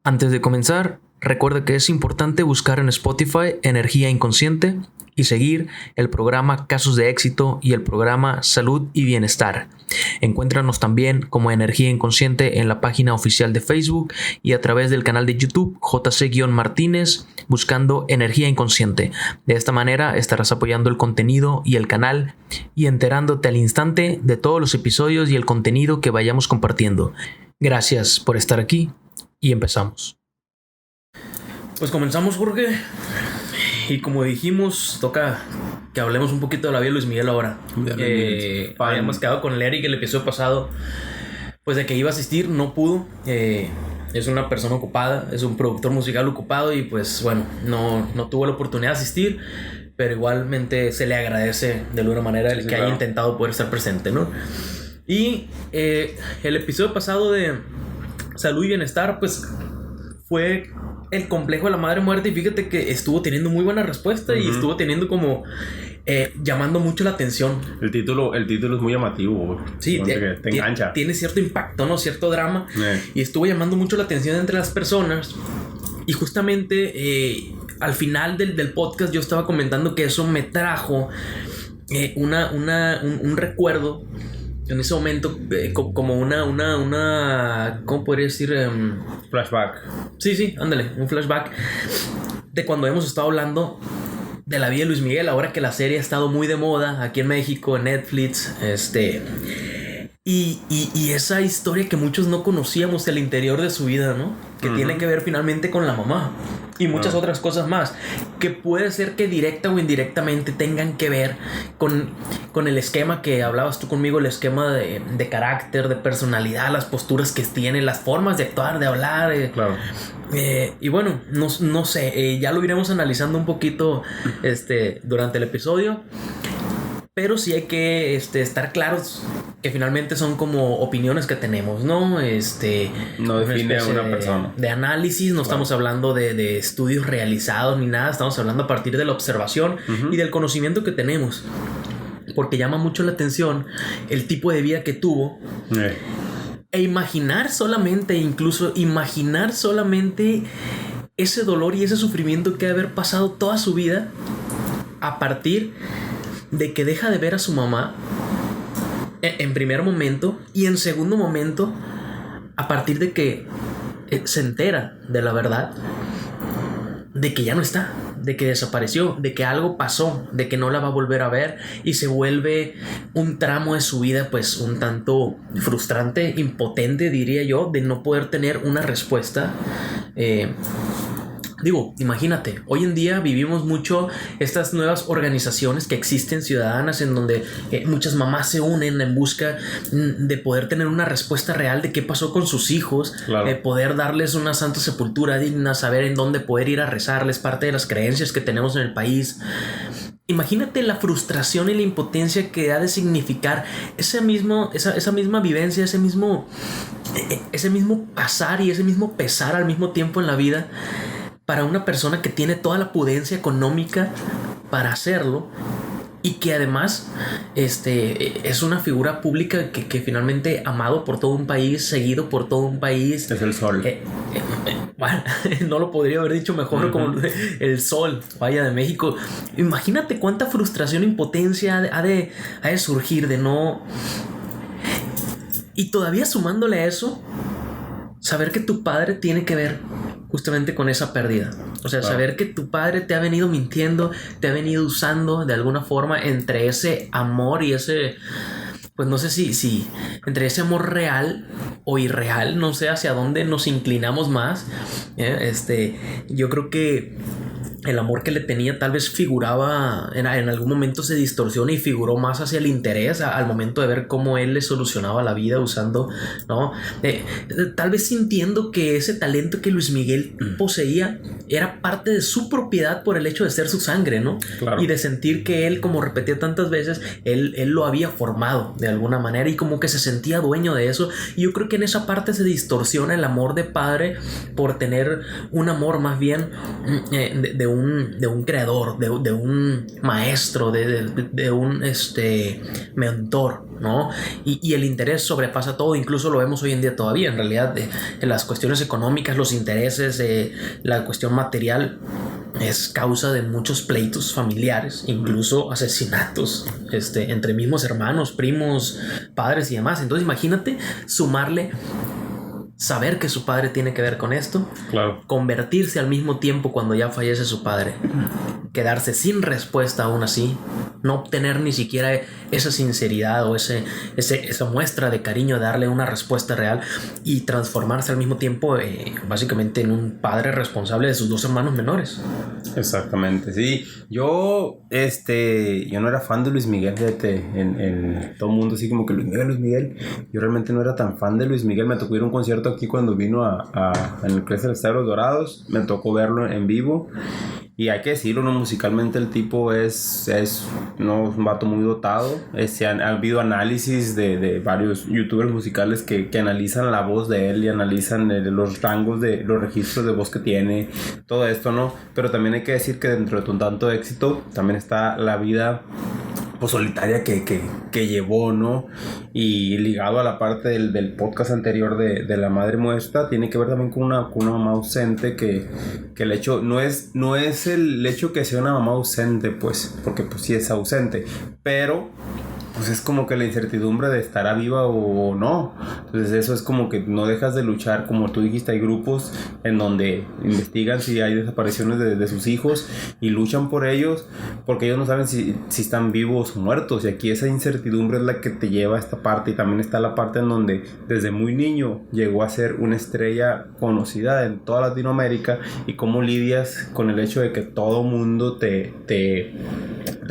Antes de comenzar, recuerda que es importante buscar en Spotify Energía Inconsciente y seguir el programa Casos de Éxito y el programa Salud y Bienestar. Encuéntranos también como Energía Inconsciente en la página oficial de Facebook y a través del canal de YouTube JC-Martínez buscando Energía Inconsciente. De esta manera estarás apoyando el contenido y el canal y enterándote al instante de todos los episodios y el contenido que vayamos compartiendo. Gracias por estar aquí y empezamos. Pues comenzamos, Jorge. Y como dijimos, toca que hablemos un poquito de la vida de Luis Miguel ahora. Habíamos quedado con Larry que el episodio pasado, pues de que iba a asistir, no pudo. Es una persona ocupada, es un productor musical ocupado y pues bueno, no tuvo la oportunidad de asistir, pero igualmente se le agradece de alguna manera el que haya intentado poder estar presente, ¿no? Y el episodio pasado de Salud y Bienestar, pues fue el complejo de la madre muerta y fíjate que estuvo teniendo muy buena respuesta y estuvo teniendo como llamando mucho la atención. El título es muy llamativo. Sí, te engancha. Tiene cierto impacto, ¿no? Cierto drama. Y estuvo llamando mucho la atención entre las personas. Y justamente al final del podcast yo estaba comentando que eso me trajo un recuerdo. En ese momento, como una ¿cómo podría decir? Flashback. Sí, ándale, un flashback de cuando hemos estado hablando de la vida de Luis Miguel, ahora que la serie ha estado muy de moda aquí en México, en Netflix, y esa historia que muchos no conocíamos del interior de su vida, ¿no? Que tiene que ver finalmente con la mamá y muchas otras cosas más que puede ser que directa o indirectamente tengan que ver con el esquema que hablabas tú conmigo, el esquema de carácter, de personalidad, las posturas que tiene, las formas de actuar, de hablar. Claro. Y bueno, no sé, ya lo iremos analizando un poquito durante el episodio. Pero sí hay que estar claros que finalmente son como opiniones que tenemos, ¿no? No define a una persona. De análisis, no estamos hablando de estudios realizados ni nada, estamos hablando a partir de la observación y del conocimiento que tenemos. Porque llama mucho la atención el tipo de vida que tuvo. E imaginar solamente ese dolor y ese sufrimiento que ha de haber pasado toda su vida a partir de que deja de ver a su mamá en primer momento y en segundo momento a partir de que se entera de la verdad de que ya no está, de que desapareció, de que algo pasó, de que no la va a volver a ver y se vuelve un tramo de su vida pues un tanto frustrante, impotente diría yo, de no poder tener una respuesta. Digo, imagínate, hoy en día vivimos mucho estas nuevas organizaciones que existen ciudadanas en donde muchas mamás se unen en busca de poder tener una respuesta real de qué pasó con sus hijos, claro. Poder darles una santa sepultura digna, saber en dónde poder ir a rezarles, parte de las creencias que tenemos en el país. Imagínate la frustración y la impotencia que ha de significar esa misma vivencia, ese mismo pasar y ese mismo pesar al mismo tiempo en la vida para una persona que tiene toda la pudencia económica para hacerlo y que además es una figura pública que finalmente amado por todo un país, seguido por todo un país. Es el sol. Bueno, no lo podría haber dicho mejor, como el sol, vaya, de México. Imagínate cuánta frustración e impotencia ha de surgir de no... Y todavía sumándole a eso, saber que tu padre tiene que ver justamente con esa pérdida. O sea, saber que tu padre te ha venido mintiendo, te ha venido usando de alguna forma entre ese amor y ese... Pues no sé si entre ese amor real o irreal, no sé hacia dónde nos inclinamos más. Yo creo que el amor que le tenía tal vez figuraba, en algún momento se distorsiona y figuró más hacia el interés al momento de ver cómo él le solucionaba la vida usando, ¿no? Tal vez sintiendo que ese talento que Luis Miguel poseía era parte de su propiedad por el hecho de ser su sangre, ¿no? Claro. Y de sentir que él, como repetía tantas veces, él lo había formado de alguna manera y como que se sentía dueño de eso. Y yo creo que en esa parte se distorsiona el amor de padre por tener un amor más bien de un creador, de un maestro, de un mentor, ¿no? Y el interés sobrepasa todo, incluso lo vemos hoy en día todavía, en realidad, en las cuestiones económicas, los intereses, la cuestión material es causa de muchos pleitos familiares, incluso asesinatos entre mismos hermanos, primos, padres y demás. Entonces imagínate sumarle saber que su padre tiene que ver con esto, claro, convertirse al mismo tiempo cuando ya fallece su padre, quedarse sin respuesta aún así, no obtener ni siquiera esa sinceridad o esa muestra de cariño, darle una respuesta real y transformarse al mismo tiempo básicamente en un padre responsable de sus 2 hermanos menores. Exactamente, sí. Yo no era fan de Luis Miguel, fíjate, en todo el mundo así como que Luis Miguel. Yo realmente no era tan fan de Luis Miguel. Me tocó ir a un concierto aquí cuando vino en el CRES del Estadio de los Dorados. Me tocó verlo en vivo. Y hay que decirlo, ¿no? Musicalmente el tipo es un vato muy dotado. Ha habido análisis de varios youtubers musicales que analizan la voz de él y analizan los rangos de los registros de voz que tiene, todo esto, ¿no? Pero también hay que decir que dentro de tanto éxito también está la vida pues solitaria que llevó, ¿no? Y ligado a la parte del podcast anterior de la madre muerta, tiene que ver también con una mamá ausente, que el hecho no es el hecho que sea una mamá ausente, pues, porque pues sí es ausente, pero pues es como que la incertidumbre de estará viva o no. Entonces eso es como que no dejas de luchar. Como tú dijiste, hay grupos en donde investigan si hay desapariciones de sus hijos y luchan por ellos, porque ellos no saben si están vivos o muertos. Y aquí esa incertidumbre es la que te lleva a esta parte. Y también está la parte en donde desde muy niño llegó a ser una estrella conocida en toda Latinoamérica, y cómo lidias con el hecho de que todo mundo te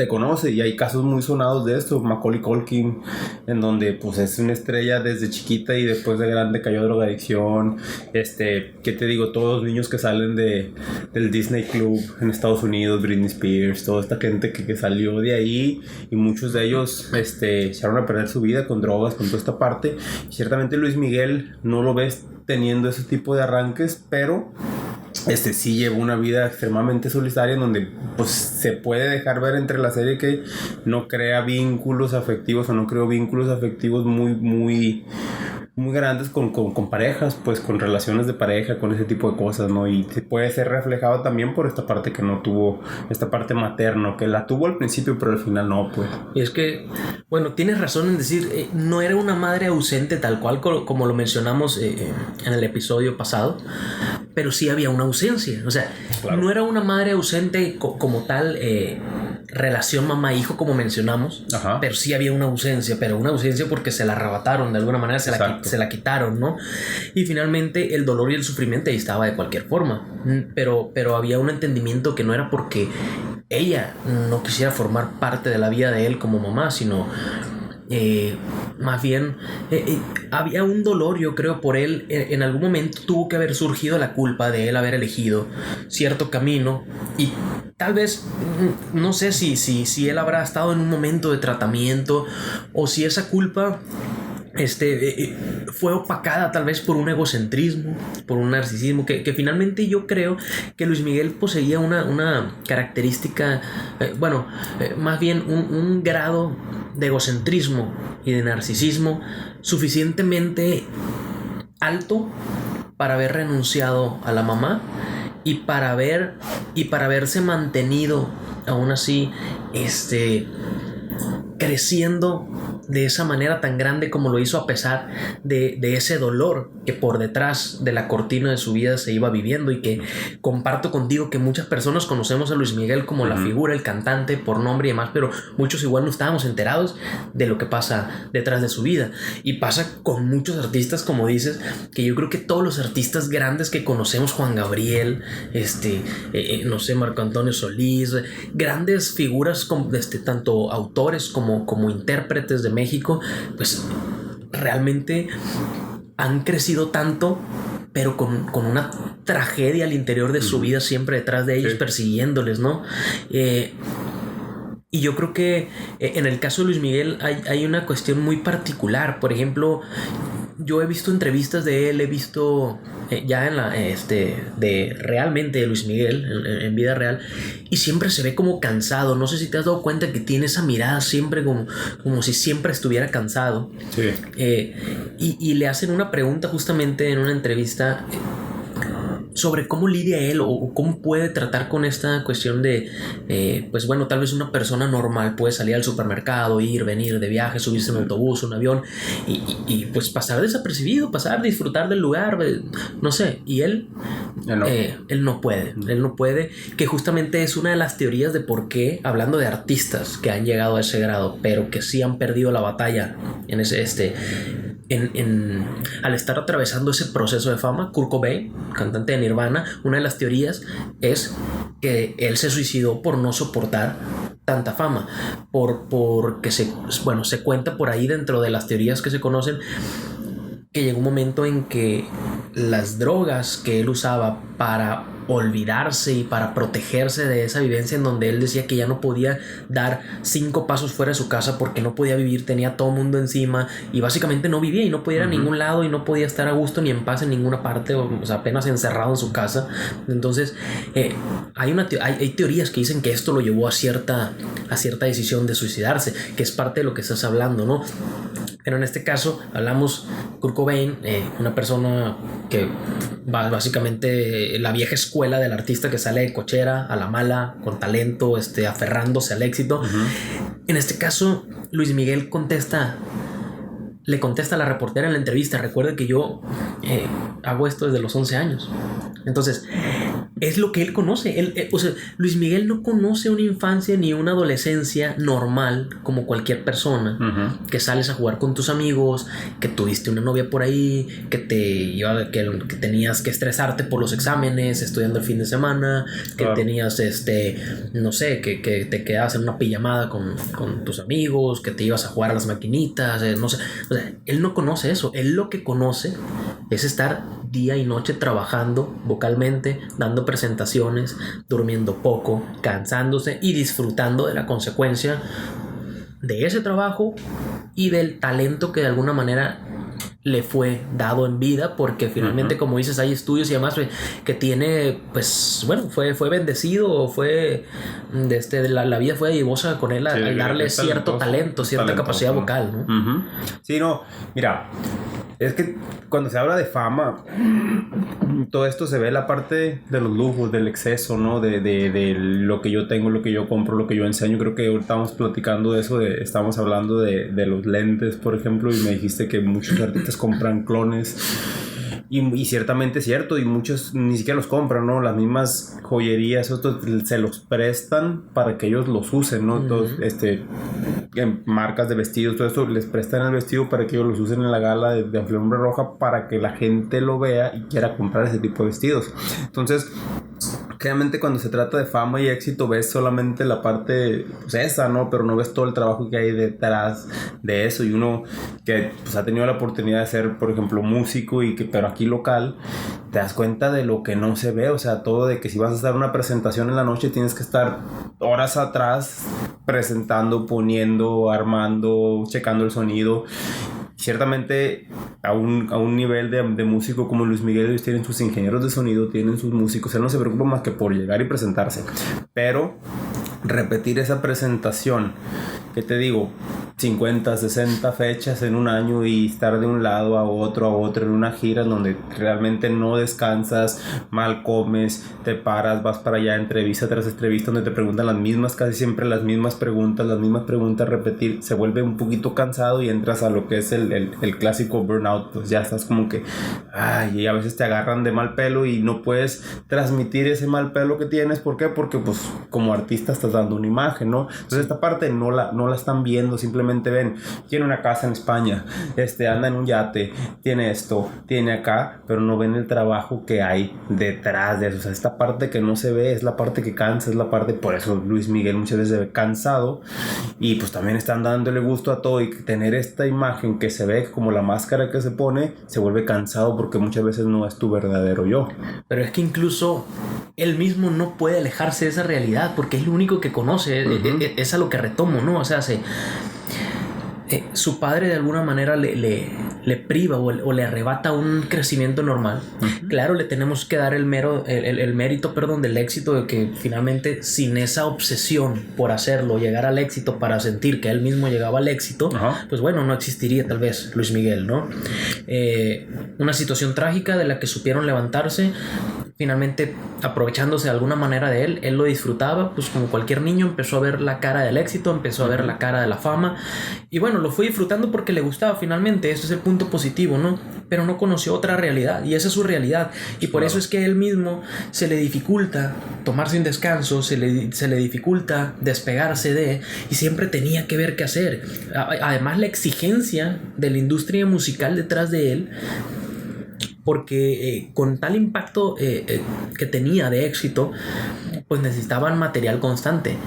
conoce. Y hay casos muy sonados de esto. Macaulay Culkin, en donde pues es una estrella desde chiquita y después de grande cayó a drogadicción. ¿Qué te digo? Todos los niños que salen del Disney Club en Estados Unidos, Britney Spears, toda esta gente que salió de ahí, y muchos de ellos echaron a perder su vida con drogas, con toda esta parte. Y ciertamente Luis Miguel no lo ves teniendo ese tipo de arranques, pero sí lleva una vida extremadamente solitaria, en donde pues se puede dejar ver entre la serie que no crea vínculos afectivos, o no creó vínculos afectivos muy muy muy grandes con parejas, pues con relaciones de pareja, con ese tipo de cosas, ¿no? Y puede ser reflejado también por esta parte que no tuvo, esta parte materna, que la tuvo al principio pero al final no, pues. Y es que, bueno, tienes razón en decir, no era una madre ausente tal cual como lo mencionamos en el episodio pasado, pero sí había una ausencia. O sea, claro, no era una madre ausente como tal, relación mamá-hijo como mencionamos. Ajá. Pero sí había una ausencia, pero una ausencia porque se la arrebataron de alguna manera, se la quitaron, ¿no? Y finalmente el dolor y el sufrimiento ahí estaba de cualquier forma, pero había un entendimiento que no era porque ella no quisiera formar parte de la vida de él como mamá, sino más bien había un dolor, yo creo, por él. En algún momento tuvo que haber surgido la culpa de él haber elegido cierto camino, y tal vez no sé si él habrá estado en un momento de tratamiento, o si esa culpa fue opacada tal vez por un egocentrismo, por un narcisismo, que finalmente yo creo que Luis Miguel poseía una característica, más bien un grado de egocentrismo y de narcisismo suficientemente alto para haber renunciado a la mamá y para haberse mantenido aún así creciendo de esa manera tan grande como lo hizo, a pesar de ese dolor que por detrás de la cortina de su vida se iba viviendo. Y que comparto contigo que muchas personas conocemos a Luis Miguel como la figura, el cantante por nombre y demás, pero muchos igual no estábamos enterados de lo que pasa detrás de su vida. Y pasa con muchos artistas, como dices, que yo creo que todos los artistas grandes que conocemos, Juan Gabriel, no sé, Marco Antonio Solís, grandes figuras tanto autores como intérpretes de México, pues realmente han crecido tanto, pero con una tragedia al interior de su vida siempre detrás de ellos, sí, persiguiéndoles, ¿no? Y yo creo que en el caso de Luis Miguel hay una cuestión muy particular. Por ejemplo, yo he visto entrevistas de él, he visto ya en la de realmente de Luis Miguel en vida real, y siempre se ve como cansado. No sé si te has dado cuenta que tiene esa mirada siempre como si siempre estuviera cansado. Sí. Y le hacen una pregunta justamente en una entrevista sobre cómo lidia él o cómo puede tratar con esta cuestión de, pues bueno, tal vez una persona normal puede salir al supermercado, ir, venir de viaje, subirse en un autobús, un avión y pues pasar desapercibido, disfrutar del lugar, no sé, y él no puede, que justamente es una de las teorías de por qué, hablando de artistas que han llegado a ese grado, pero que sí han perdido la batalla en al estar atravesando ese proceso de fama. Kurt Cobain, cantante de Nirvana, una de las teorías es que él se suicidó por no soportar tanta fama, porque se cuenta por ahí dentro de las teorías que se conocen que llegó un momento en que las drogas que él usaba para olvidarse y para protegerse de esa vivencia en donde él decía que ya no podía dar 5 pasos fuera de su casa porque no podía vivir, tenía todo el mundo encima y básicamente no vivía y no podía ir a ningún lado y no podía estar a gusto ni en paz en ninguna parte, o sea, apenas encerrado en su casa. Entonces hay teorías que dicen que esto lo llevó a cierta decisión de suicidarse, que es parte de lo que estás hablando, ¿no? Pero en este caso hablamos Kurt Cobain, una persona que básicamente la vieja escuela del artista que sale de cochera a la mala, con talento, aferrándose al éxito. En este caso, Luis Miguel le contesta a la reportera en la entrevista: recuerda que yo hago esto desde los 11 años. Entonces, es lo que él conoce. O sea, Luis Miguel no conoce una infancia ni una adolescencia normal como cualquier persona. Que sales a jugar con tus amigos, que tuviste una novia por ahí, que que tenías que estresarte por los exámenes, estudiando el fin de semana, que tenías, no sé, que te quedabas en una pijamada con tus amigos, que te ibas a jugar a las maquinitas, no sé. O sea, él no conoce eso. Él lo que conoce es estar día y noche trabajando vocalmente, dando presentaciones, durmiendo poco, cansándose y disfrutando de la consecuencia de ese trabajo y del talento que de alguna manera le fue dado en vida, porque finalmente, como dices, hay estudios y demás que tiene, pues bueno, fue bendecido, o fue la vida fue dadivosa con él al darle cierto talento, cierta capacidad vocal, ¿no? Sí, no, mira, es que cuando se habla de fama, todo esto se ve la parte de los lujos, del exceso, ¿no? De lo que yo tengo, lo que yo compro, lo que yo enseño. Creo que ahorita estamos platicando de eso, estamos hablando de los lentes, por ejemplo, y me dijiste que muchos artistas compran clones. Y ciertamente es cierto, y muchos ni siquiera los compran, ¿no? Las mismas joyerías, se los prestan para que ellos los usen, ¿no? Entonces, marcas de vestidos, todo esto, les prestan el vestido para que ellos los usen en la gala de alfombra roja, para que la gente lo vea y quiera comprar ese tipo de vestidos. Entonces, claramente cuando se trata de fama y éxito, ves solamente la parte, pues esa, ¿no? Pero no ves todo el trabajo que hay detrás de eso. Y uno que pues ha tenido la oportunidad de ser, por ejemplo, músico pero aquí local, te das cuenta de lo que no se ve. O sea, todo de que si vas a dar una presentación en la noche, tienes que estar horas atrás presentando, poniendo, armando, checando el sonido. Ciertamente a un nivel de músico como Luis Miguel, ellos tienen sus ingenieros de sonido, tienen sus músicos. Él no se preocupa más que por llegar y presentarse, pero repetir esa presentación, que te digo, 50, 60 fechas en un año, y estar de un lado a otro en una gira en donde realmente no descansas, mal comes, te paras, vas para allá, entrevista tras entrevista, donde te preguntan casi siempre las mismas preguntas, repetir, se vuelve un poquito cansado y entras a lo que es el clásico burnout. Pues ya estás como que, y a veces te agarran de mal pelo y no puedes transmitir ese mal pelo que tienes. ¿Por qué? Porque pues como artista estás dando una imagen, ¿no? Entonces esta parte no la están viendo, simplemente ven, tiene una casa en España, anda en un yate, tiene esto, tiene acá, pero no ven el trabajo que hay detrás de eso. O sea, esta parte que no se ve es la parte que cansa, es la parte, por eso Luis Miguel muchas veces se ve cansado, y pues también están dándole gusto a todo, y tener esta imagen que se ve como la máscara que se pone, se vuelve cansado porque muchas veces no es tu verdadero yo. Pero es que incluso él mismo no puede alejarse de esa realidad, porque es lo único que conoce. Es a lo que retomo, ¿no? O sea, su padre de alguna manera le priva o le arrebata un crecimiento normal. Uh-huh. Claro, le tenemos que dar el mérito, del éxito, de que finalmente sin esa obsesión por hacerlo, llegar al éxito para sentir que él mismo llegaba al éxito, uh-huh, pues bueno, no existiría tal vez Luis Miguel, ¿no? Una situación trágica de la que supieron levantarse. Finalmente, aprovechándose de alguna manera de él lo disfrutaba, pues como cualquier niño empezó a ver la cara del éxito, empezó a ver la cara de la fama, y bueno, lo fue disfrutando porque le gustaba finalmente, eso es el punto positivo, ¿no? Pero no conoció otra realidad, y esa es su realidad, y por eso es que él mismo se le dificulta tomarse un descanso, se le dificulta despegarse y siempre tenía que ver qué hacer. Además, la exigencia de la industria musical detrás de él, porque con tal impacto que tenía de éxito, pues necesitaban material constante.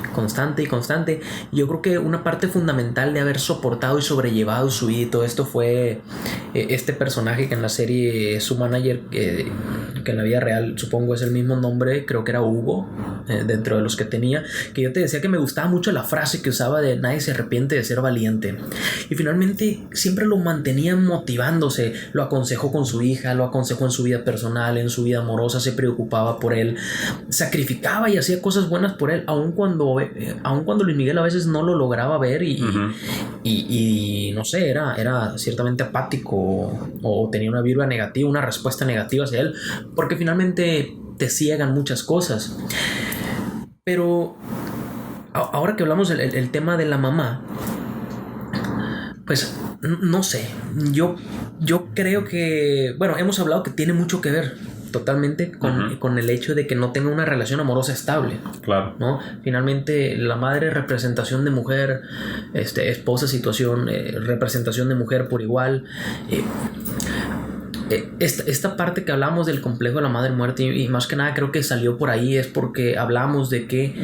Y yo creo que una parte fundamental de haber soportado y sobrellevado su vida y todo esto fue este personaje que en la serie es su manager, que en la vida real supongo es el mismo nombre, creo que era Hugo, dentro de los que tenía, que yo te decía que me gustaba mucho la frase que usaba de nadie se arrepiente de ser valiente, y finalmente siempre lo mantenía motivándose, lo aconsejó con su hija, lo aconsejó en su vida personal, en su vida amorosa, se preocupaba por él, sacrificaba y hacía cosas buenas por él, aun cuando Luis Miguel a veces no lo lograba ver y no sé, era ciertamente apático o tenía una vibra negativa, una respuesta negativa hacia él, porque finalmente te ciegan muchas cosas. Pero ahora que hablamos del tema de la mamá, pues no sé, yo creo que, bueno, hemos hablado que tiene mucho que ver totalmente con el hecho de que no tenga una relación amorosa estable. Claro. ¿No? Finalmente, la madre, representación de mujer, esposa, situación, representación de mujer por igual. Esta parte que hablamos del complejo de la madre muerta, y más que nada creo que salió por ahí, es porque hablamos de que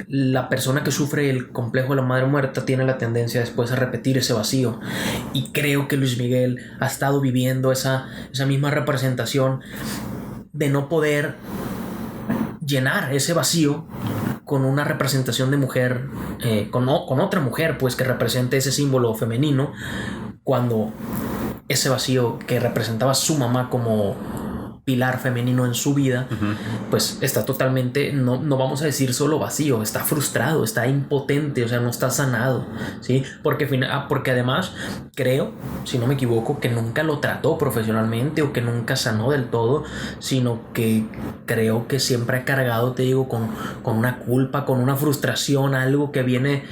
la persona que sufre el complejo de la madre muerta tiene la tendencia después a repetir ese vacío, y creo que Luis Miguel ha estado viviendo esa misma representación de no poder llenar ese vacío con una representación de mujer, con otra mujer pues que represente ese símbolo femenino, cuando ese vacío que representaba su mamá como pilar femenino en su vida, pues está totalmente, no vamos a decir solo vacío, está frustrado, está impotente, o sea, no está sanado, ¿sí? Porque además creo, si no me equivoco, que nunca lo trató profesionalmente o que nunca sanó del todo, sino que creo que siempre ha cargado, te digo, con una culpa, con una frustración, algo que viene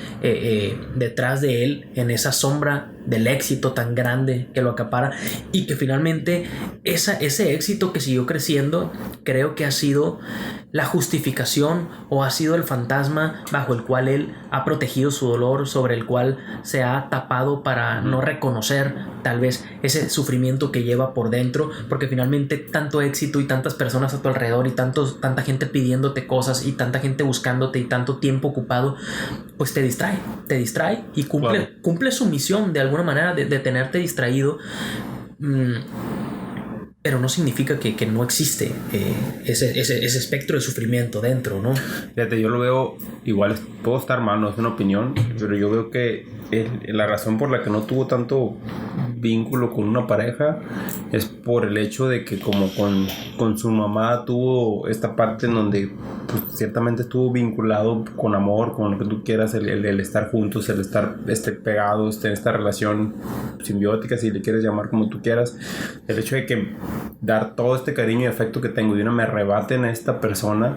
detrás de él, en esa sombra del éxito tan grande que lo acapara, y que finalmente ese éxito que siguió creciendo, creo que ha sido la justificación o ha sido el fantasma bajo el cual él ha protegido su dolor, sobre el cual se ha tapado para no reconocer tal vez ese sufrimiento que lleva por dentro, porque finalmente tanto éxito y tantas personas a tu alrededor y tanta gente pidiéndote cosas y tanta gente buscándote y tanto tiempo ocupado, pues te distrae y cumple su misión de alguna manera de tenerte distraído. Pero no significa que no existe ese espectro de sufrimiento dentro, ¿no? Fíjate, yo lo veo igual, puedo estar mal, no es una opinión, pero yo veo que la razón por la que no tuvo tanto vínculo con una pareja es por el hecho de que como con su mamá tuvo esta parte en donde pues, ciertamente estuvo vinculado con amor, con lo que tú quieras, el estar juntos, el estar pegados, en esta relación simbiótica, si le quieres llamar como tú quieras, el hecho de que dar todo este cariño y afecto que tengo y me arrebaten a esta persona,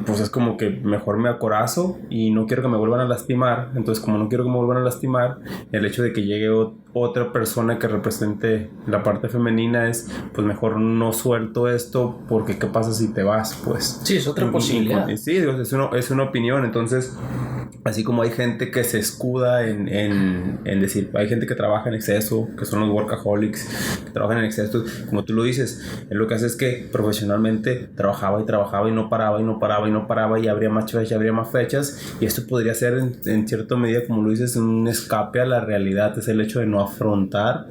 pues es como que mejor me acorazo y no quiero que me vuelvan a lastimar. Entonces, como no quiero que me vuelvan a lastimar, el hecho de que llegue otra persona que represente la parte femenina es, pues mejor no suelto esto, porque ¿qué pasa si te vas? Pues sí, es otra posibilidad. Sí, es una opinión. Entonces, así como hay gente que se escuda en decir, hay gente que trabaja en exceso, que son los workaholics, que trabajan en exceso, como tú lo dices, él lo que hace es que profesionalmente trabajaba y no paraba, y habría más fechas, y esto podría ser en cierta medida, como lo dices, un escape a la realidad, es el hecho de no afrontar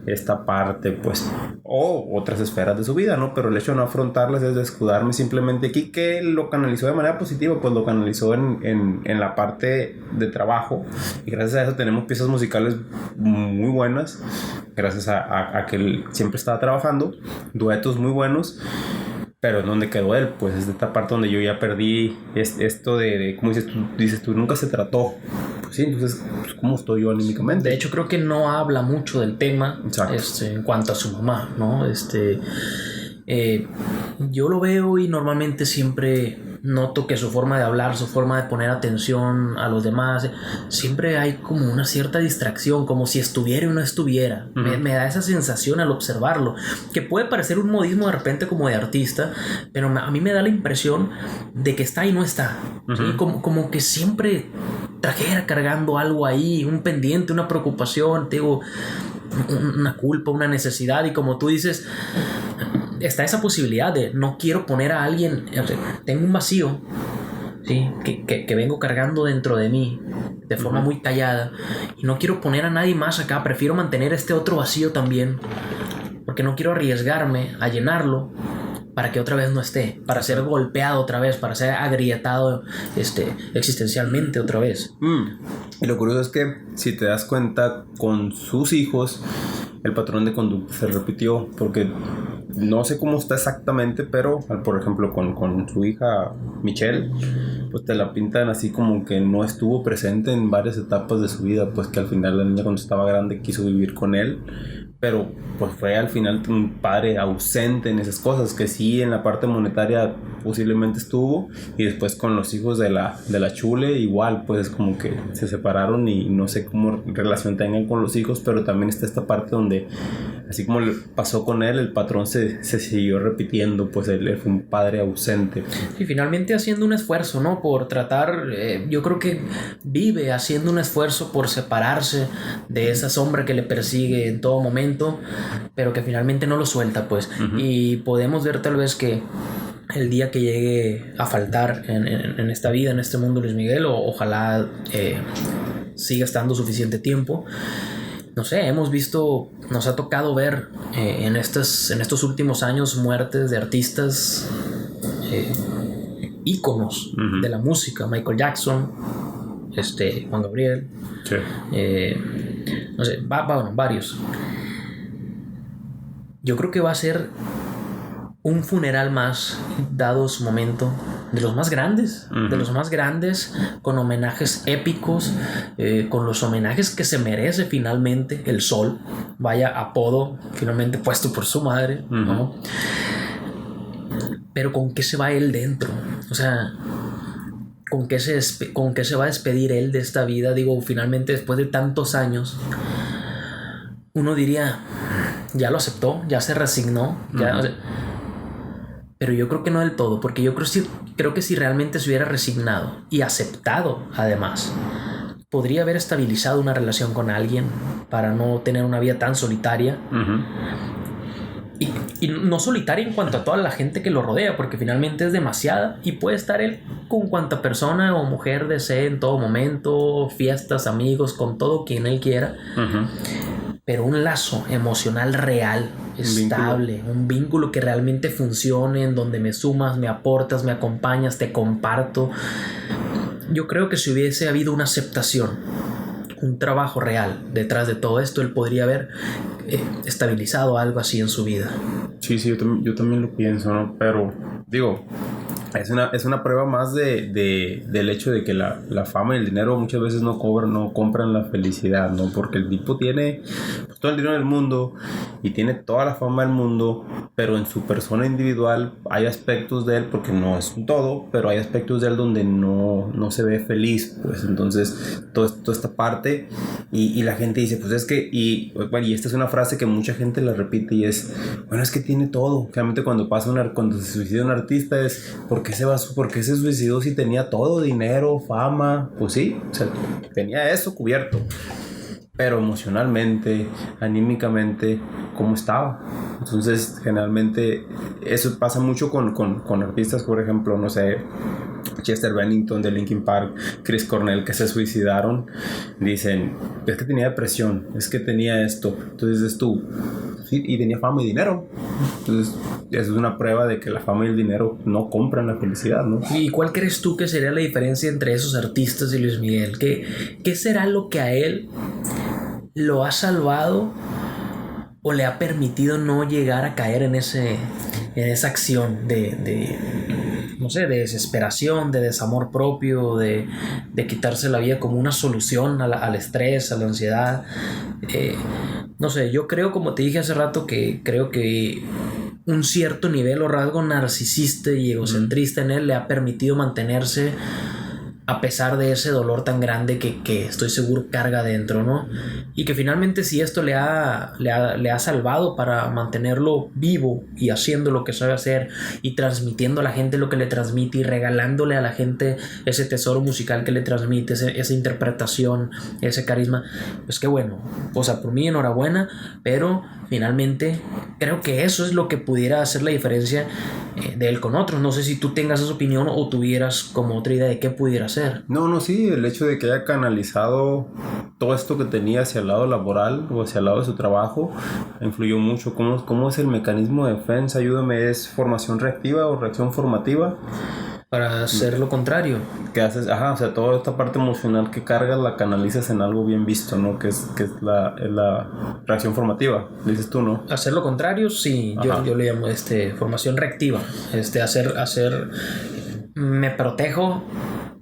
esta parte, pues, o otras esferas de su vida, ¿no? Pero el hecho de no afrontarlas es de escudarme simplemente aquí, que lo canalizó de manera positiva, pues lo canalizó en la parte parte de trabajo, y gracias a eso tenemos piezas musicales muy buenas, gracias a que él siempre estaba trabajando, duetos muy buenos. Pero donde quedó él, pues es de esta parte donde yo ya perdí esto de ¿cómo dices tú, nunca se trató. Pues sí, entonces, pues, ¿cómo estoy yo anímicamente? De hecho, creo que no habla mucho del tema en cuanto a su mamá, ¿no? Yo lo veo y normalmente siempre noto que su forma de hablar, su forma de poner atención a los demás, siempre hay como una cierta distracción, como si estuviera o no estuviera. Me da esa sensación al observarlo, que puede parecer un modismo de repente como de artista, pero a mí me da la impresión de que está y no está. ¿Sí? Como que siempre trajera cargando algo ahí, un pendiente, una preocupación, te digo, una culpa, una necesidad, y como tú dices, está esa posibilidad de no quiero poner a alguien, tengo un vacío, ¿sí? que vengo cargando dentro de mí de forma muy callada, y no quiero poner a nadie más acá, prefiero mantener este otro vacío también, porque no quiero arriesgarme a llenarlo para que otra vez no esté, para ser golpeado otra vez, para ser agrietado existencialmente otra vez. Y lo curioso es que si te das cuenta, con sus hijos el patrón de conducta se repitió, porque no sé cómo está exactamente, pero por ejemplo con su hija Michelle, pues te la pintan así como que no estuvo presente en varias etapas de su vida, pues que al final la niña cuando estaba grande quiso vivir con él, pero pues fue al final un padre ausente en esas cosas, que sí en la parte monetaria posiblemente estuvo, y después con los hijos de la Chule igual, pues como que se separaron y no sé cómo relación tengan con los hijos, pero también está esta parte donde así como le pasó con él, el patrón se siguió repitiendo, pues él fue un padre ausente. Y finalmente haciendo un esfuerzo, ¿no? Por tratar, yo creo que vive haciendo un esfuerzo por separarse de esa sombra que le persigue en todo momento, pero que finalmente no lo suelta, pues. Y podemos ver tal vez que el día que llegue a faltar en esta vida, en este mundo, Luis Miguel, ojalá siga estando suficiente tiempo. No sé, hemos visto, nos ha tocado ver en estos últimos años muertes de artistas íconos de la música. Michael Jackson, Juan Gabriel, sí. No sé, bueno, varios. Yo creo que va a ser un funeral más, dado su momento, de los más grandes, con homenajes épicos, con los homenajes que se merece finalmente el Sol, vaya apodo finalmente puesto por su madre, ¿no? Pero ¿con qué se va él dentro? O sea, ¿con qué se va a despedir él de esta vida? Digo, finalmente después de tantos años, uno diría, ya lo aceptó, ya se resignó, ya... O sea, pero yo creo que no del todo, porque yo creo que si realmente se hubiera resignado y aceptado, además, podría haber estabilizado una relación con alguien para no tener una vida tan solitaria. Y no solitaria en cuanto a toda la gente que lo rodea, porque finalmente es demasiada, y puede estar él con cuanta persona o mujer desee en todo momento, fiestas, amigos, con todo quien él quiera. Pero un lazo emocional real, estable, un vínculo que realmente funcione, en donde me sumas, me aportas, me acompañas, te comparto. Yo creo que si hubiese habido una aceptación, un trabajo real detrás de todo esto, él podría haber estabilizado algo así en su vida. Sí, yo también lo pienso, ¿no? Pero digo, es una prueba más del hecho de que la fama y el dinero muchas veces no compran la felicidad, ¿no? Porque el tipo tiene pues, todo el dinero del mundo y tiene toda la fama del mundo, pero en su persona individual hay aspectos de él, porque no es un todo, pero hay aspectos de él donde no se ve feliz, pues entonces toda esta parte y la gente dice, pues es que, y esta es una frase que mucha gente la repite y es, bueno, es que tiene todo. Realmente cuando se suicida un artista es, ¿por qué se suicidó si tenía todo? Dinero, fama, pues sí, o sea, tenía eso cubierto. Pero emocionalmente, anímicamente, ¿cómo estaba? Entonces, generalmente, eso pasa mucho con artistas, por ejemplo, no sé, Chester Bennington de Linkin Park, Chris Cornell, que se suicidaron. Dicen, es que tenía depresión, es que tenía esto. Entonces, tú, sí, y tenía fama y dinero. Entonces, eso es una prueba de que la fama y el dinero no compran la felicidad, ¿no? ¿Y cuál crees tú que sería la diferencia entre esos artistas y Luis Miguel? ¿Qué será lo que a él lo ha salvado o le ha permitido no llegar a caer en esa acción no sé, de desesperación, de desamor propio, de quitarse la vida como una solución al estrés, a la ansiedad? No sé, yo creo, como te dije hace rato, que creo que un cierto nivel o rasgo narcisista y egocentrista en él le ha permitido mantenerse a pesar de ese dolor tan grande que estoy seguro carga dentro, ¿no? Y que finalmente si esto le ha salvado para mantenerlo vivo y haciendo lo que sabe hacer y transmitiendo a la gente lo que le transmite y regalándole a la gente ese tesoro musical que le transmite, esa interpretación, ese carisma, pues qué bueno. O sea, por mí enhorabuena, pero finalmente creo que eso es lo que pudiera hacer la diferencia de él con otros. No sé si tú tengas esa opinión o tuvieras como otra idea de qué pudiera ser. No, sí, el hecho de que haya canalizado todo esto que tenía hacia el lado laboral o hacia el lado de su trabajo influyó mucho. ¿Cómo es el mecanismo de defensa? Ayúdame, ¿es formación reactiva o reacción formativa? Para hacer lo contrario. ¿Qué haces? Ajá, o sea, toda esta parte emocional que cargas la canalizas en algo bien visto, ¿no? Que es la reacción formativa, dices tú, ¿no? Hacer lo contrario, sí, yo le llamo formación reactiva. Hacer me protejo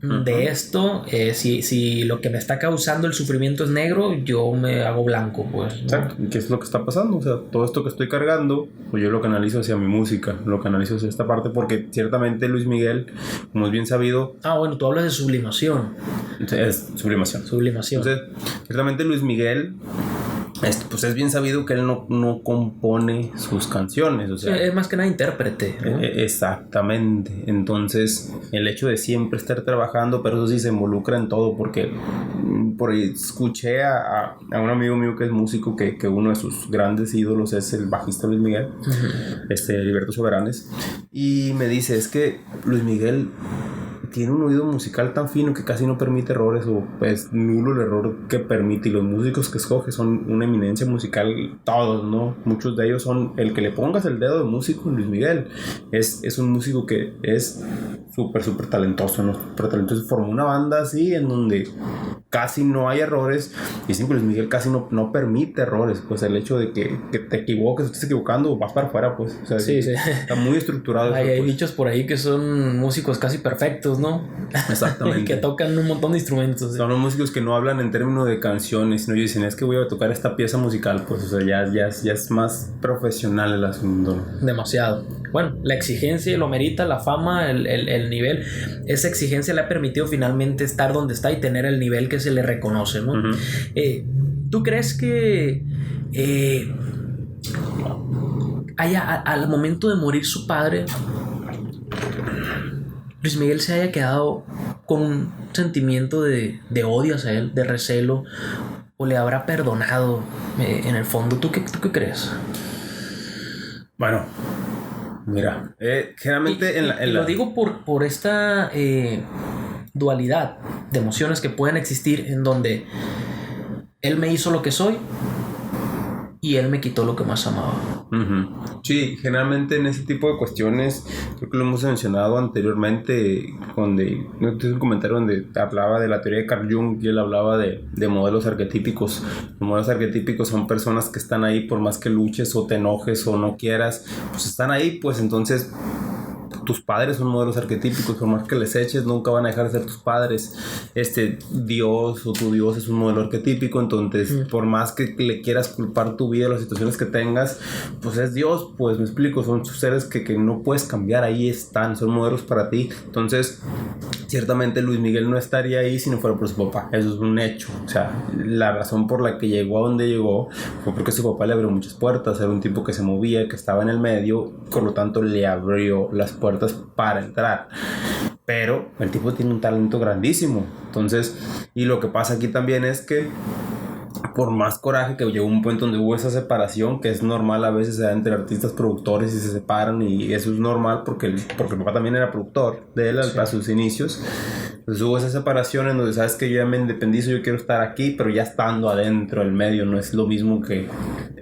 de esto. Si lo que me está causando el sufrimiento es negro, yo me hago blanco, pues, ¿no? Exacto. ¿Y qué es lo que está pasando? O sea, todo esto que estoy cargando, pues yo lo canalizo hacia mi música, lo canalizo hacia esta parte, porque ciertamente Luis Miguel, como es bien sabido... Bueno, tú hablas de sublimación. Es sublimación. Entonces, ciertamente Luis Miguel... pues es bien sabido que él no compone sus canciones, o sea, es más que nada intérprete, ¿no? Exactamente. Entonces el hecho de siempre estar trabajando, pero eso sí se involucra en todo, porque por ahí escuché a un amigo mío que es músico, que uno de sus grandes ídolos es el bajista Luis Miguel, Heriberto Soberanes, y me dice, es que Luis Miguel tiene un oído musical tan fino que casi no permite errores, o es nulo el error que permite, y los músicos que escoge son una eminencia musical, todos, ¿no? Muchos de ellos son, el que le pongas el dedo de músico, Luis Miguel es un músico que es súper talentoso, ¿no? Súper talentoso. Formó una banda así en donde casi no hay errores, y siempre Luis Miguel casi no permite errores, pues el hecho de que te equivoques, estés equivocando, vas para afuera, pues, o sea, sí. Está muy estructurado. Hay dichos por ahí que son músicos casi perfectos, ¿no? Exactamente. Y que tocan un montón de instrumentos. Son los músicos que no hablan en términos de canciones, sino dicen, es que voy a tocar esta pieza musical, pues, o sea, ya es más profesional el asunto, ¿no? Demasiado. Bueno, la exigencia lo merita, la fama, el nivel. Esa exigencia le ha permitido finalmente estar donde está y tener el nivel que se le reconoce, ¿no? ¿Tú crees que al momento de morir su padre, Luis Miguel se haya quedado con un sentimiento de odio hacia él, de recelo, o le habrá perdonado en el fondo? ¿Tú qué crees? Bueno, mira, generalmente lo digo por esta dualidad de emociones que pueden existir, en donde él me hizo lo que soy y él me quitó lo que más amaba. Sí, generalmente en ese tipo de cuestiones, creo que lo hemos mencionado anteriormente, donde no te hice un comentario donde hablaba de la teoría de Carl Jung, y él hablaba de modelos arquetípicos. Los modelos arquetípicos son personas que están ahí por más que luches o te enojes o no quieras, pues están ahí, pues entonces tus padres son modelos arquetípicos, por más que les eches, nunca van a dejar de ser tus padres. Dios o tu Dios es un modelo arquetípico, entonces por más que le quieras culpar tu vida, las situaciones que tengas, pues es Dios, pues me explico, son seres que no puedes cambiar, ahí están, son modelos para ti. Entonces ciertamente Luis Miguel no estaría ahí si no fuera por su papá, eso es un hecho. O sea, la razón por la que llegó a donde llegó fue porque su papá le abrió muchas puertas, era un tipo que se movía, que estaba en el medio, por lo tanto le abrió las puertas para entrar. Pero el tipo tiene un talento grandísimo. Entonces, y lo que pasa aquí también es que por más coraje que llegó un punto donde hubo esa separación, que es normal a veces se da entre artistas productores y se separan, y eso es normal porque el papá también era productor de él a sus inicios. Entonces hubo esa separación en donde sabes que yo ya me independizo, yo quiero estar aquí, pero ya estando adentro del medio, no es lo mismo que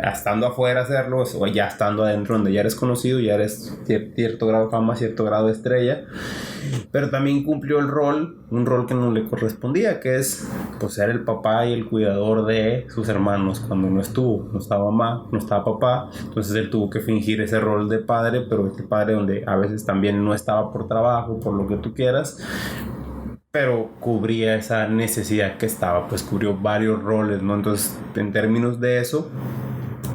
estando afuera hacerlo, o ya estando adentro donde ya eres conocido, ya eres cierto grado de fama, cierto grado de estrella. Pero también cumplió un rol que no le correspondía, que es pues ser el papá y el cuidador de sus hermanos cuando no estaba mamá, no estaba papá. Entonces él tuvo que fingir ese rol de padre, pero este padre donde a veces también no estaba por trabajo, por lo que tú quieras, pero cubría esa necesidad que estaba, pues cubrió varios roles, ¿no? Entonces, en términos de eso,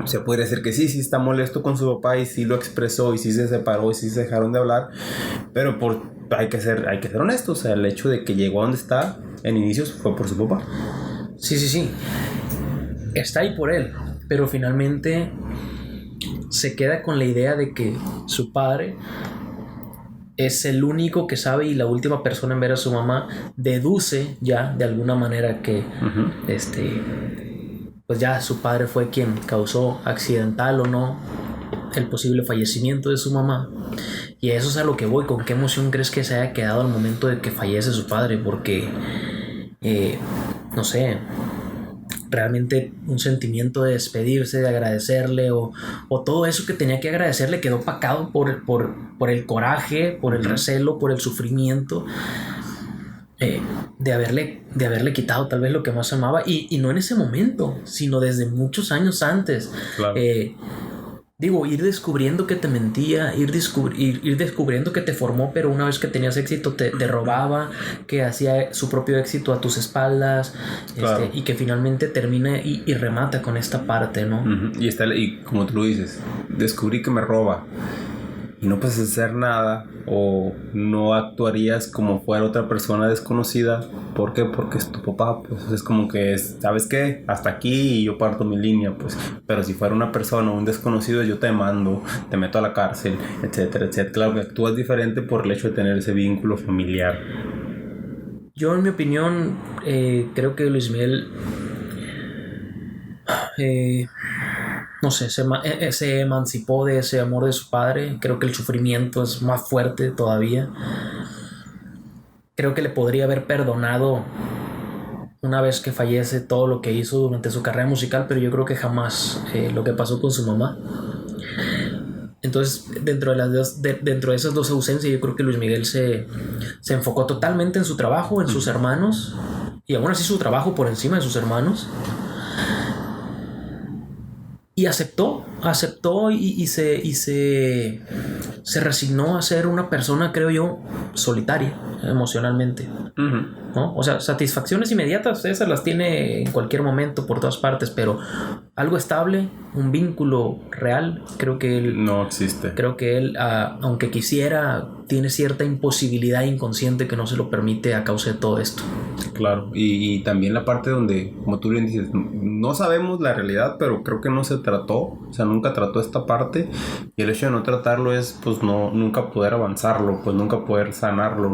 se podría decir que sí está molesto con su papá y sí lo expresó y sí se separó y sí se dejaron de hablar, pero hay que ser honestos, o sea, el hecho de que llegó a donde está en inicios fue por su papá. Sí. Está ahí por él, pero finalmente se queda con la idea de que su padre es el único que sabe y la última persona en ver a su mamá. Deduce ya de alguna manera que pues ya su padre fue quien causó, accidental o no, el posible fallecimiento de su mamá. Y eso es a lo que voy. ¿Con qué emoción crees que se haya quedado al momento de que fallece su padre? Porque no sé, realmente un sentimiento de despedirse, de agradecerle, o todo eso que tenía que agradecerle quedó opacado por el coraje, por el recelo, por el sufrimiento de haberle quitado tal vez lo que más amaba, y no en ese momento, sino desde muchos años antes. Claro. Ir descubriendo que te mentía, ir descubriendo que te formó, pero una vez que tenías éxito te robaba, que hacía su propio éxito a tus espaldas, claro. Y que finalmente termina y remata con esta parte, ¿no? Y como tú lo dices, descubrí que me roba y no puedes hacer nada, o no actuarías como fuera otra persona desconocida. ¿Por qué? Porque es tu papá, pues es como que ¿sabes qué? Hasta aquí y yo parto mi línea, pues. Pero si fuera una persona, un desconocido, yo te demando, te meto a la cárcel, etcétera, etcétera. Claro que actúas diferente por el hecho de tener ese vínculo familiar. Yo, en mi opinión, creo que Luis Miguel no sé, se emancipó de ese amor de su padre. Creo que el sufrimiento es más fuerte todavía. Creo que le podría haber perdonado una vez que fallece todo lo que hizo durante su carrera musical, pero yo creo que jamás lo que pasó con su mamá. Entonces, dentro de esas dos ausencias, yo creo que Luis Miguel se enfocó totalmente en su trabajo, en sus hermanos, y aún así su trabajo por encima de sus hermanos. Y aceptó y se resignó a ser una persona, creo yo, solitaria emocionalmente. ¿No? O sea, satisfacciones inmediatas, esas las tiene en cualquier momento, por todas partes, pero algo estable, un vínculo real, creo que él no existe. Creo que él, aunque quisiera, tiene cierta imposibilidad inconsciente que no se lo permite a causa de todo esto. Claro, y también la parte donde, como tú bien dices, no sabemos la realidad, pero creo que no se trató, o sea, nunca trató esta parte, y el hecho de no tratarlo es, pues, nunca poder avanzarlo, pues, nunca poder sanarlo,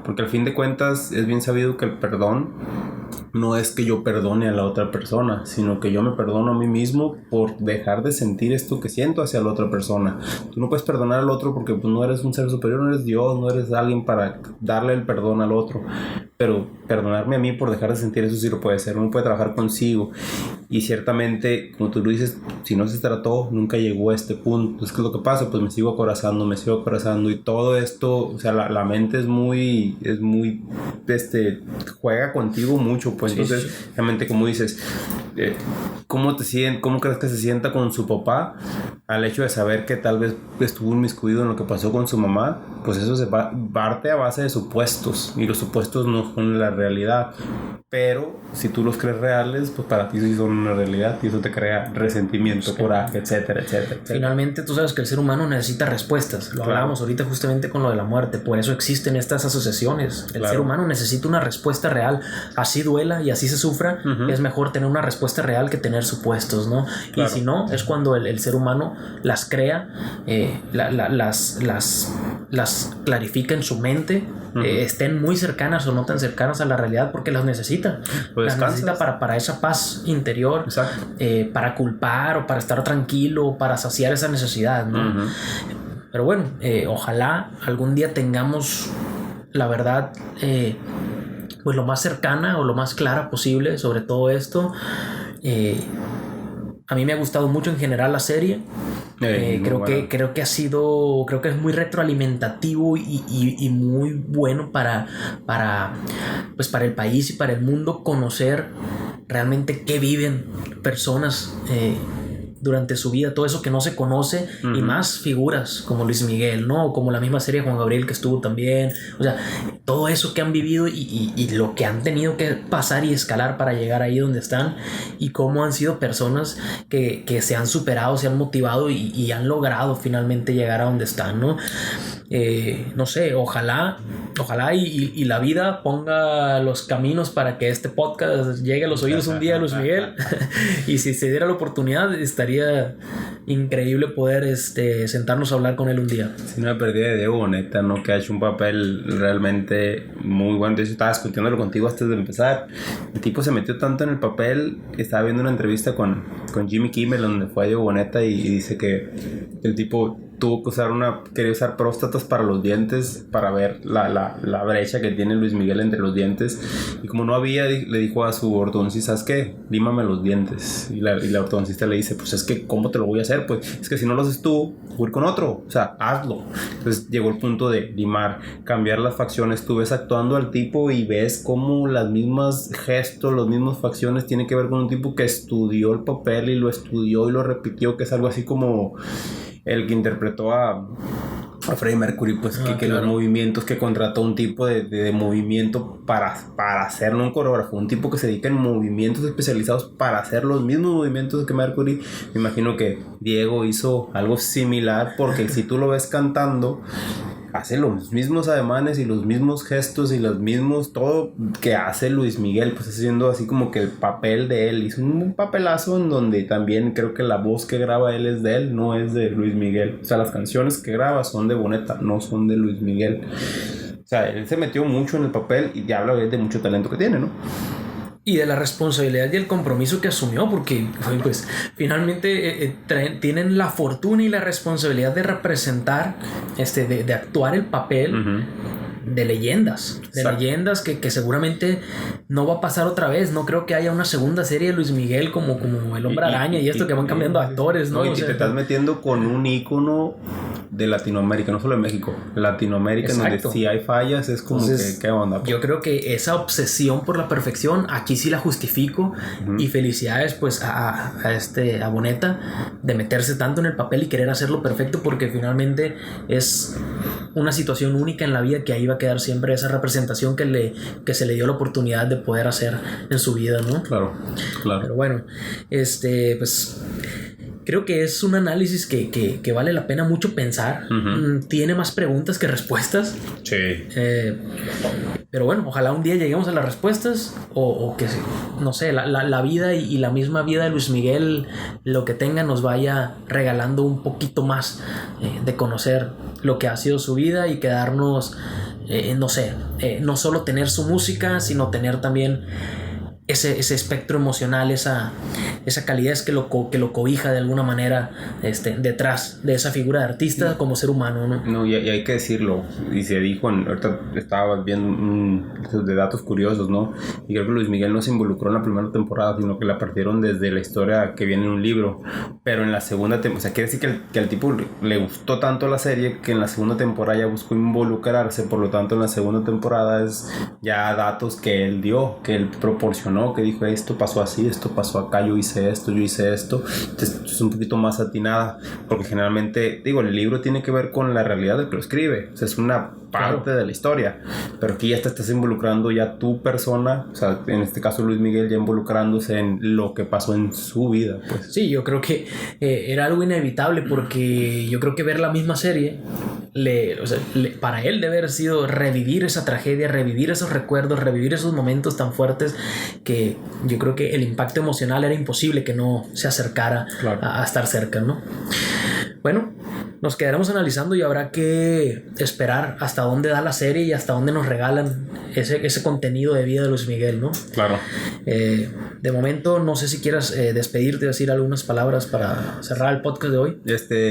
porque al fin de cuentas es bien sabido que el perdón no es que yo perdone a la otra persona, sino que yo me perdono a mí mismo por dejar de sentir esto que siento hacia la otra persona. Tú no puedes perdonar al otro porque pues, no eres un ser superior, no eres Dios, no eres alguien para darle el perdón al otro. Pero perdonarme a mí por dejar de sentir eso sí lo puede hacer. Uno puede trabajar consigo. Y ciertamente, como tú lo dices, si no se trató, nunca llegó a este punto. Entonces, ¿qué es lo que pasa? Pues me sigo acorazando. Y todo esto, o sea, la mente es muy juega contigo mucho. Pues entonces, realmente, como dices, ¿cómo crees que se sienta con su papá al hecho de saber que tal vez estuvo inmiscuido en lo que pasó con su mamá? Pues eso se parte a base de supuestos, y los supuestos no son la realidad, pero si tú los crees reales, pues para ti sí son una realidad, y eso te crea resentimiento, coraje, etcétera. Finalmente, tú sabes que el ser humano necesita respuestas. Lo hablábamos ahorita justamente con lo de la muerte. Por eso existen estas asociaciones. El ser humano necesita una respuesta real. Así duela y así se sufra, es mejor tener una respuesta real que tener supuestos, ¿no? Claro. Y si no, es cuando el ser humano las crea, las clarifica en su mente, estén muy cercanas o no tan cercanas a la realidad, porque las necesita. Las necesita para esa paz interior, para culpar o para estar tranquilo, para saciar esa necesidad, ¿no? Pero bueno, ojalá algún día tengamos la verdad pues lo más cercana o lo más clara posible sobre todo esto. A mí me ha gustado mucho en general la serie. Creo que es muy retroalimentativo y muy bueno para el país y para el mundo conocer realmente qué viven personas durante su vida, todo eso que no se conoce, y más figuras como Luis Miguel, ¿no? Como la misma serie de Juan Gabriel que estuvo también, o sea, todo eso que han vivido y lo que han tenido que pasar y escalar para llegar ahí donde están, y cómo han sido personas que se han superado, se han motivado y han logrado finalmente llegar a donde están, ¿no? No sé, ojalá y la vida ponga los caminos para que este podcast llegue a los oídos un día de Luis Miguel. Y si se diera la oportunidad, estaría increíble poder sentarnos a hablar con él un día. Sí, una pérdida de Diego Boneta, ¿no? Que ha hecho un papel realmente muy bueno. De hecho, estaba discutiéndolo contigo antes de empezar. El tipo se metió tanto en el papel. Estaba viendo una entrevista con Jimmy Kimmel donde fue Diego Boneta y dice que el tipo tuvo que quería usar próstatas para los dientes para ver la brecha que tiene Luis Miguel entre los dientes, y como no había, le dijo a su ortodoncista, ¿sabes qué? Límame los dientes, y la ortodoncista le dice, pues es que ¿cómo te lo voy a hacer? Pues es que si no lo haces tú, voy a ir con otro, o sea, hazlo. Entonces llegó el punto de limar, cambiar las facciones. Tú ves actuando al tipo y ves cómo las mismas gestos, las mismas facciones tienen que ver con un tipo que estudió el papel y lo estudió y lo repitió, que es algo así como el que interpretó a Freddie Mercury, pues que claro. Los movimientos que contrató un tipo de movimiento para hacer, no un coreógrafo, un tipo que se dedica en movimientos especializados para hacer los mismos movimientos que Mercury. Me imagino que Diego hizo algo similar, porque si tú lo ves cantando, hace los mismos ademanes y los mismos gestos y los mismos todo que hace Luis Miguel, pues haciendo así como que el papel de él. Hizo un papelazo en donde también creo que la voz que graba él es de él, no es de Luis Miguel. O sea, las canciones que graba son de Boneta, no son de Luis Miguel. O sea, él se metió mucho en el papel y ya habla de mucho talento que tiene, ¿no? Y de la responsabilidad y el compromiso que asumió, porque pues finalmente tienen la fortuna y la responsabilidad de representar, de actuar el papel de leyendas, leyendas que seguramente no va a pasar otra vez. No creo que haya una segunda serie de Luis Miguel como El Hombre Araña y esto que van cambiando actores, ¿no? Y te estás metiendo con un ícono de Latinoamérica, no solo de México, Latinoamérica. Exacto. En donde si hay fallas es como que ¿qué onda? Yo creo que esa obsesión por la perfección aquí sí la justifico, y felicidades pues a Boneta de meterse tanto en el papel y querer hacerlo perfecto, porque finalmente es una situación única en la vida que ahí va a quedar siempre esa representación que se le dio la oportunidad de poder hacer en su vida, ¿no? Claro. Pero bueno, pues creo que es un análisis que vale la pena mucho pensar. Tiene más preguntas que respuestas. Sí. Pero bueno, ojalá un día lleguemos a las respuestas, o que, no sé, la vida y la misma vida de Luis Miguel, lo que tenga, nos vaya regalando un poquito más de conocer lo que ha sido su vida y quedarnos, no sé, no solo tener su música, sino tener también ese espectro emocional, esa calidez que lo cobija de alguna manera detrás de esa figura de artista como ser humano, ¿no? No, y hay que decirlo, y se dijo, ahorita estaba viendo de datos curiosos, ¿no? Y creo que Luis Miguel no se involucró en la primera temporada, sino que la partieron desde la historia que viene en un libro, pero en la segunda temporada, o sea, quiere decir que al tipo le gustó tanto la serie que en la segunda temporada ya buscó involucrarse. Por lo tanto en la segunda temporada es ya datos que él dio, que él proporcionó, que dijo esto pasó así, esto pasó acá, yo hice esto. Entonces es un poquito más atinada, porque generalmente, digo, el libro tiene que ver con la realidad del que lo escribe, o sea, es una parte de la historia, pero aquí ya te estás involucrando ya tu persona, o sea, en este caso Luis Miguel ya involucrándose en lo que pasó en su vida, pues. Sí, yo creo que era algo inevitable, porque yo creo que ver la misma serie para él debe haber sido revivir esa tragedia, revivir esos recuerdos, revivir esos momentos tan fuertes, que yo creo que el impacto emocional era imposible que no se acercara a estar cerca, ¿no? Bueno, nos quedaremos analizando y habrá que esperar hasta dónde da la serie y hasta dónde nos regalan ese contenido de vida de Luis Miguel, ¿no? Claro. De de momento, no sé si quieras despedirte, decir algunas palabras para cerrar el podcast de hoy.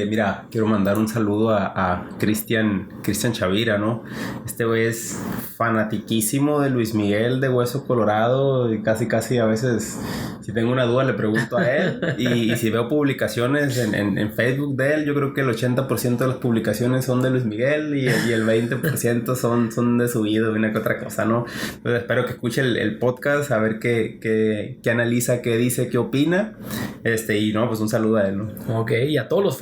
Mira, quiero mandar un saludo a Cristian Chavira, ¿no? Este güey es fanatiquísimo de Luis Miguel de Hueso Colorado y casi a veces, si tengo una duda, le pregunto a él. Y si veo publicaciones en Facebook de él, yo creo que el 80% de las publicaciones son de Luis Miguel y el 20% son de su vida, una que otra cosa, ¿no? Entonces espero que escuche el podcast, a ver qué analiza, qué dice, qué opina. Y no, pues un saludo a él, ¿no? Ok, y a todos los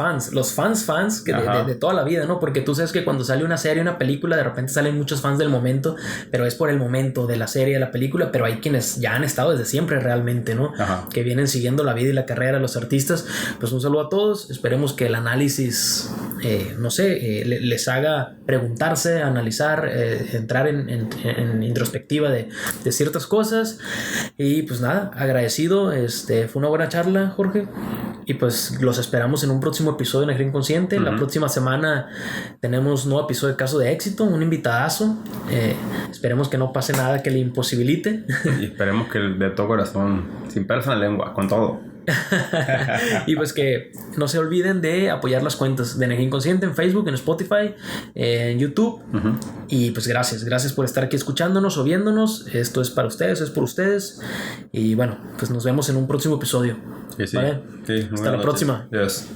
fans que de toda la vida, ¿no? Porque tú sabes que cuando sale una serie, una película, de repente salen muchos fans del momento, pero es por el momento de la serie, de la película, pero hay quienes ya han estado desde siempre realmente, ¿no? Ajá. Que vienen siguiendo la vida y la carrera de los artistas. Pues un saludo a todos, esperemos que el análisis, les haga preguntarse, analizar, entrar en introspectiva de ciertas cosas. Y pues nada, agradecido, fue una buena charla, Jorge, y pues los esperamos en un próximo episodio de Energía Inconsciente. La próxima semana tenemos un nuevo episodio de Caso de Éxito, un invitadazo. Esperemos que no pase nada que le imposibilite. Y esperemos que de todo corazón, sin pelos en la lengua, con todo. Y pues que no se olviden de apoyar las cuentas de Energía Inconsciente en Facebook, en Spotify, en YouTube. Y pues gracias por estar aquí escuchándonos o viéndonos. Esto es para ustedes, es por ustedes. Y bueno, pues nos vemos en un próximo episodio. Sí. ¿Vale? Sí, hasta la próxima. Yes.